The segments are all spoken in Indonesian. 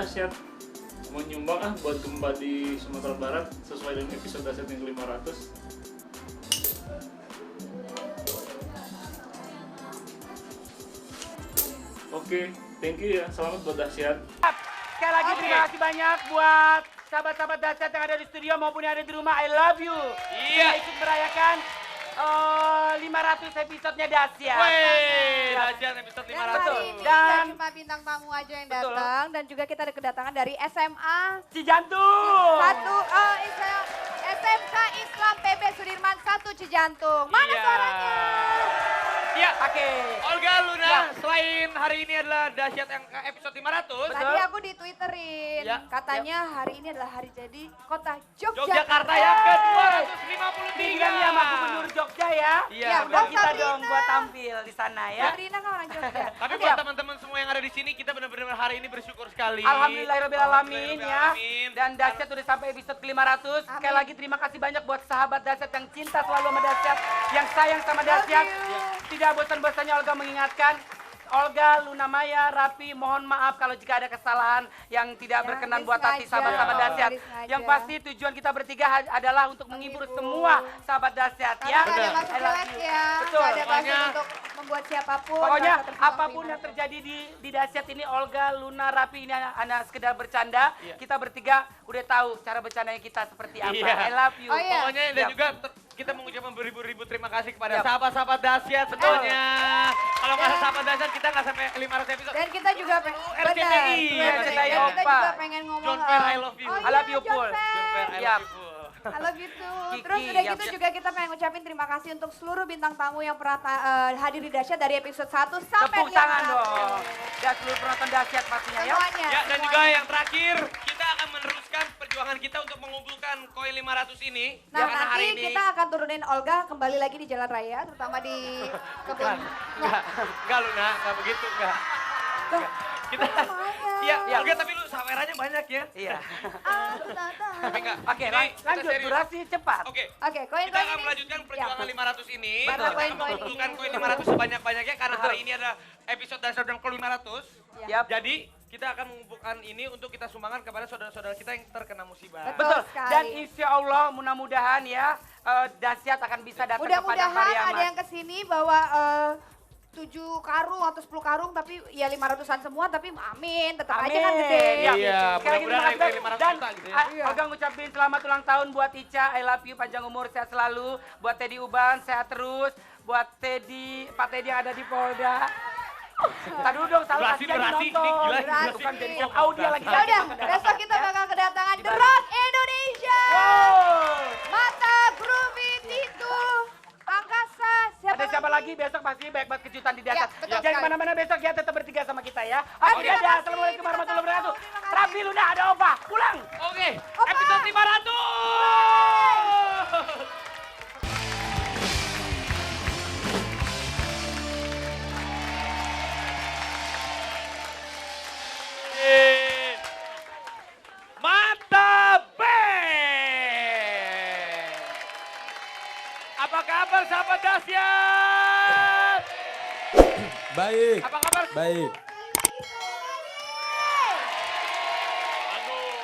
dahsyat mau nyumbang buat gempa di Sumatera Barat sesuai dengan episode dahsyat yang ke-500. Oke, thank you ya. Selamat buat dahsyat. Sekali lagi terima kasih banyak buat sahabat-sahabat dahsyat yang ada di studio maupun yang ada di rumah. I love you. Iya. Kita ikut merayakan 500 episodenya dahsyat. Wih, dahsyat episode Dan 500. hari ini Dan- nggak cuma bintang tamu aja yang Betul. datang, dan juga kita ada kedatangan dari SMA Cijantung. SMK Islam PB Sudirman 1 Cijantung. Mana Iya. suaranya? Iya. Oke. Olga Luna, Ya. selain hari ini adalah dahsyat yang episode 500. Tadi aku di Twitterin, Ya, katanya hari ini adalah hari jadi kota Yogyakarta. Yogyakarta yang ke-253. Tinggal sama Gubernur Jogja ya. Iya, Ya, Udah Bang kita Sabrina. dong buat tampil di sana ya. Sabrina kan orang Jogja. Tapi Oke. buat teman-teman semua yang ada di sini, kita benar-benar hari ini bersyukur sekali. Alhamdulillahirobbilalamin ya. Alhamdulillahirobbilalamin. Dan dahsyat udah sampai episode ke-500. Sekali Amin. lagi terima kasih banyak buat sahabat dahsyat yang cinta selalu sama dahsyat, yang sayang sama dahsyat. you. Tidak bosan-bosannya Olga mengingatkan. Olga, Luna Maya, Raffi, mohon maaf kalau jika ada kesalahan yang tidak Ya, berkenan buat hati disengaja. sahabat-sahabat dahsyat. Disengaja. Yang pasti tujuan kita bertiga adalah untuk menghibur semua sahabat dahsyat Karena ya. nggak ada maksud I love jelek you. ya, Betul. nggak ada maksud Pokoknya- untuk membuat siapapun. Pokoknya merasa tersinggung apapun yang terima. terjadi di dahsyat ini, Olga, Luna, Raffi ini hanya sekedar bercanda. Iya. Kita bertiga udah tahu cara bercandanya kita seperti apa. Iya. I love you. Oh, iya. Pokoknya dan Yap. juga kita mengucapkan beribu-ribu terima kasih kepada Yap. sahabat-sahabat dahsyat semuanya. Kalau nggak ada sahabat dahsyat kita nggak sampai 500 episode. Dan kita juga RCTI, RCTI kita Opa. juga pengen ngomong. John Fair, I love you. Oh, I love iya, you, John Pul. Fair. John Fair, I Yap. love you. I love you too. Kiki, Terus udah yap, gitu yap. juga kita pengen ngucapin terima kasih untuk seluruh bintang tamu yang pernah hadir di Dahsyat dari episode 1 sampai Tepuk tangan 500. dong. Dan seluruh penonton dahsyat pastinya ya. Semuanya. Ya, dan semuanya. juga yang terakhir, kita akan meneruskan perjuangan kita untuk mengumpulkan koin 500 ini. Nah, Karena nanti hari ini kita akan turunin Olga kembali lagi di jalan raya, terutama di kebun. enggak Luna, enggak begitu, enggak. Tuh, Kita lumayan. Iya, Olga tapi lu sawerannya banyak ya. Iya. Aku tak tahu. Tapi enggak. Oke, Ini kita lanjut. serius. Durasi cepat. Oke. Oke, koin-koin Kita akan ini. melanjutkan Ya. perjuangan 500 ini. Betul. Kita akan Koin-koin mengumpulkan ini. koin 500 sebanyak-banyaknya karena hari ini ada episode dasar yang ke-500. Yap. Jadi, kita akan mengumpulkan ini untuk kita sumbangkan kepada saudara-saudara kita yang terkena musibah. Betul. Betul. sekali. Dan insya Allah mudah-mudahan ya dahsyat akan bisa datang kepada Mudah-mudahan Mariaman. ada yang kesini bawa 7 karung atau 10 karung, tapi ya 500-an semua, tapi amin, tetap aja kan gede. Ya. Iya, Sekali lagi mudah-mudahan terima kasih. 500 Dan juta gitu ya. Iya. Olga ngucapin selamat ulang tahun buat Ica, I love you, panjang umur, sehat selalu. Buat Teddy Uban, sehat terus. Buat Teddy, Pak Teddy yang ada di Polda. Tadi dulu dong, salah Durasi, kasih aja durasi, nonton. ini gila, durasi. Bukan jadi yang audio lagi. Ya udah, besok kita bakal kedatangan The Di Bali. Rock Indonesia. Wow. Mata Groovy Titu Angkasa. Ada siapa lagi besok pasti banyak banget kejutan di atas. Ya, betul Jangan sekali. kemana-mana besok ya, tetap bertiga sama kita ya. Terima Oke, dadah. kasih, Assalamualaikum warahmatullahi bintang wabarakatuh. tamu. Terima kasih. Raffi, Luna, ada Opa. Pulang. Oke, Opa. episode 500. Mata Band. Apa kabar sahabat dahsyat? Baik, Apa kabar? baik.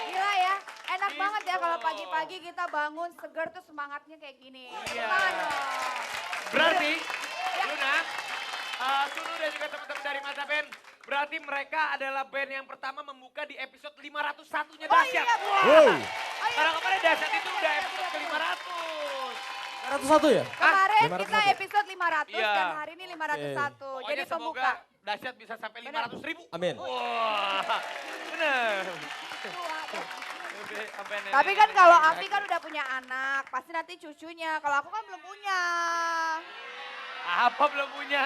Gila ya, enak banget ya kalau pagi-pagi kita bangun seger tuh semangatnya kayak gini. Iya. Semangat dong. Berarti, Luna, Sulu dan juga teman-teman dari Mata Band, berarti mereka adalah band yang pertama membuka di episode 501-nya Oh Dahsyat. iya, Wow, Karena kemarin Dahsyat itu udah episode ke-500. 101 ya? kemarin 501. kita episode 500 Iya. dan hari ini 501. Pokoknya Jadi semoga pembuka. Dahsyat bisa sampai 500.000. Amin. Wah, bener. Oke, sampai nenek- Tapi kan nenek- kalau nenek- Afi kan udah punya anak, pasti nanti cucunya. Kalau aku kan belum punya. Apa belum punya?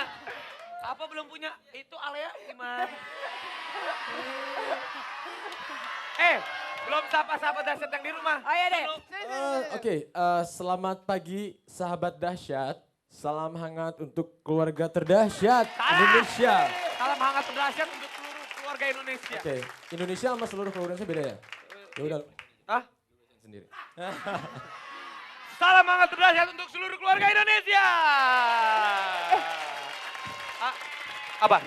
Apa belum punya? Itu Alea gimana? Belum sahabat-sahabat Dahsyat yang di rumah. Oh iya deh. Sulu. Oke, selamat pagi sahabat dahsyat. Salam hangat untuk keluarga terdahsyat Indonesia. Salam hangat Dahsyat untuk seluruh keluarga Indonesia. Oke, Indonesia sama seluruh keluarga Indonesia beda ya? Ya udah, Hah? sendiri. Salam hangat Dahsyat untuk seluruh keluarga Indonesia. Ah, apa?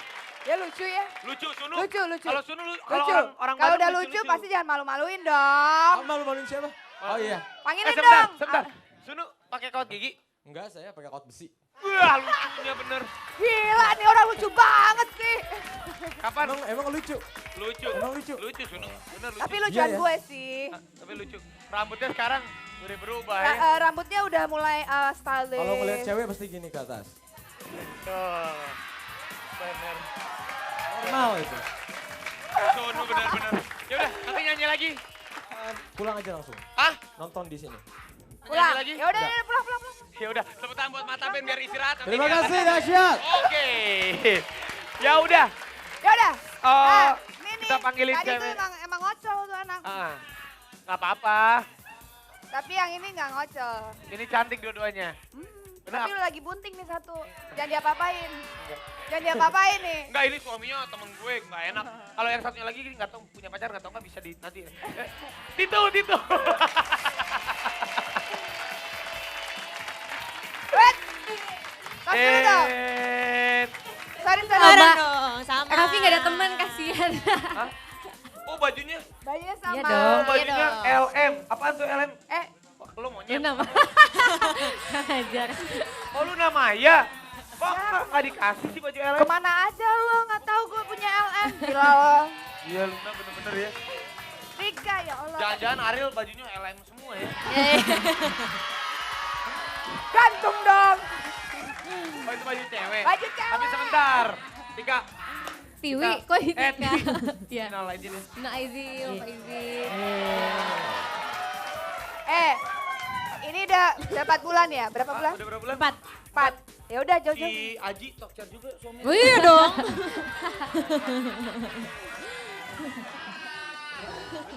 Ya lucu ya. Lucu, Sunu. Lucu, lucu. Kalau Sunu, kalau Lucu. orang Kalau Bandung udah lucu pasti jangan malu-maluin dong. Malu-maluin siapa? Oh iya. Panggilin sebentar, dong. sebentar. Sunu pakai kawat gigi. Enggak, saya pakai kawat besi. Wah, lucunya bener. Gila nih orang lucu banget sih. Kapan? Emang lucu. Lucu. Emang lucu. Lucu, Sunu. Bener lucu. Tapi lucuan Iya ya. gue sih. Tapi lucu. Rambutnya sekarang udah berubah ya. Rambutnya udah mulai stylish. Kalau ngeliat cewek pasti gini ke atas. Oh, bener. Normal itu. Sunu bener-bener. Yaudah, nanti nyanyi lagi. Pulang aja langsung. Ah, Nonton di sini. Pulang. nyanyi lagi? Ya udah, pulang. Ya udah, tepuk tangan buat Mata Band biar istirahat. Nanti Terima dia- kasih dahsyat. Oke. Ya udah. Ya udah. Oh, Nih, kita panggilin tadi tuh cewek. emang ngocol tuh anak. Nggak apa-apa. Tapi yang ini nggak ngocol. Ini cantik dua-duanya. Benar. Tapi lu lagi bunting nih satu. Jangan diapa-apain. Jangan diapa-apain nih. Enggak, ini suaminya temen gue, nggak enak. Kalau yang satunya lagi nggak tahu punya pacar, nggak tahu nggak bisa di nanti. Tito. Wait. Tos dulu dong. Sorry. Sama dong, sama. Raffi gak ada teman, kasihan. Hah? Oh bajunya, Bajunya sama. Iya dong. bajunya Iya LM. Apaan tuh LM? Eh, Lo monyet? Ini nama. Hajar. Oh lu Namaya? Kok nggak dikasih sih baju LM? kemana aja lo? Nggak tahu gue punya LM. Gila lo. Iya Luna bener-bener ya. Tiga ya Allah. Jangan-jangan Ariel bajunya LM semua ya. Gantung dong. Oh itu baju cewek. Baju cewek. Tapi sebentar. Tika. Tiwi, kok Tiwi. ditika? Iya. Kenal aja deh. Nah izin, Bapak izin. Ini udah berapa bulan ya? Berapa bulan? Udah berapa bulan? 4. Ya udah jauh-jauh. Si Aji tokcer juga suaminya. Oh iya dong.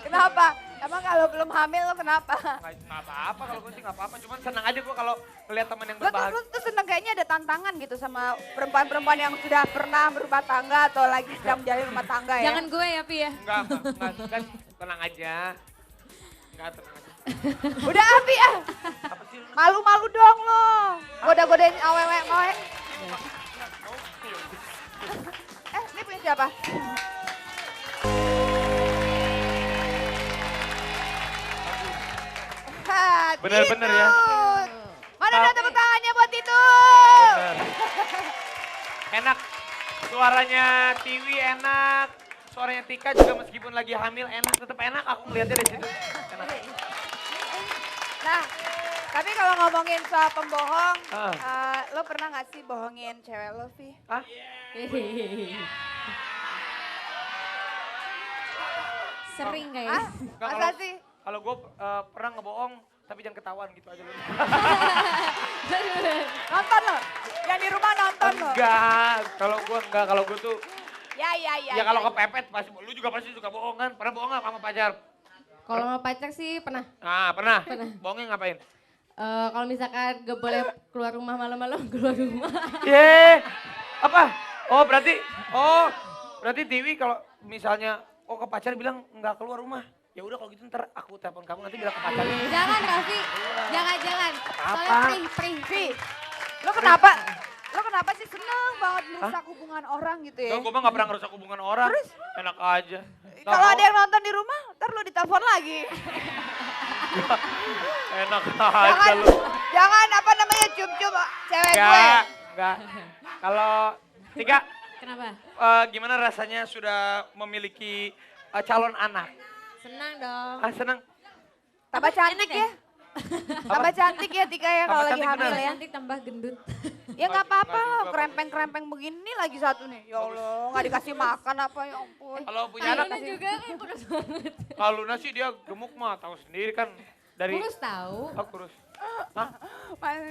Kenapa? Emang kalau belum hamil lo kenapa? Nggak apa-apa kalau gue sih nggak apa-apa. Cuman senang aja gue kalau ngeliat teman yang Lo tuh, berbahagia. lo tuh seneng kayaknya ada tantangan gitu sama perempuan-perempuan yang sudah pernah berumah tangga atau lagi sedang menjalin rumah tangga ya? Jangan gue ya, Pi ya. Enggak, kan tenang aja. Enggak, tenang aja. Udah Abi ah. Apa sih? Malu-malu dong lo. Goda-godain awewe ngoe. Ini punya siapa? Bener-bener ya. Titut. Mana ada tepuk tangannya buat itu? Bener. Enak. Suaranya Tiwi enak. Suaranya Tika juga meskipun lagi hamil enak. Tetap enak aku ngeliatnya dari situ. Enak. Nah, tapi kalau ngomongin soal pembohong, Ah. lo pernah gak sih bohongin cewek lo, Vi? Hah? Sering Ah, kayaknya. Enggak, masa sih? Kalau gue pernah ngebohong tapi jangan ketahuan gitu aja. Nonton lo? Yang di rumah nonton lo? Enggak, kalau gue tuh Ya. ya kalau kepepet pasti lu juga pasti suka bohong kan? Pernah bohong nggak sama pacar? Kalau sama pacar sih pernah. Nah, pernah. Bohongnya ngapain? Kalau misalkan gak boleh keluar rumah malam-malam, keluar rumah. Apa? Berarti Tiwi kalau misalnya ke pacar bilang nggak keluar rumah. Ya udah kalau gitu ntar aku telepon kamu nanti bilang ke pacar. Jangan Raffi, jangan. Soalnya Apa? Vi, lo kenapa sih seneng banget merusak hubungan orang gitu ya? Gue mah nggak pernah ngerusak hubungan orang. Enak aja. Nggak Kalau mau. ada yang nonton di rumah, ntar lo ditelepon lagi. Enak aja lu. Jangan apa namanya cium-cium cewek gue. Enggak. Kalau Tika, Kenapa? gimana rasanya sudah memiliki calon anak? Senang dong. Senang. Tambah cantik ya. Tambah cantik ya Tika ya kalau Tambah lagi cantik hamil bener. ya. Nanti tambah gendut. Ya nggak apa-apa Nggak lah, juga, kerempeng-kerempeng begini lagi satu nih. Ya Allah, nggak dikasih makan apa ya ampun. Kalau punya anak, Luna juga kan kurus banget. kalau Luna sih dia gemuk mah tahu sendiri kan dari Kurus tahu. kurus. Hah?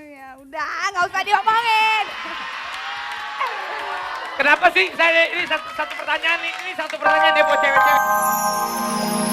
Ya udah, nggak usah diomongin. Kenapa sih? Saya ini satu pertanyaan nih, ini satu pertanyaan deh buat cewek-cewek.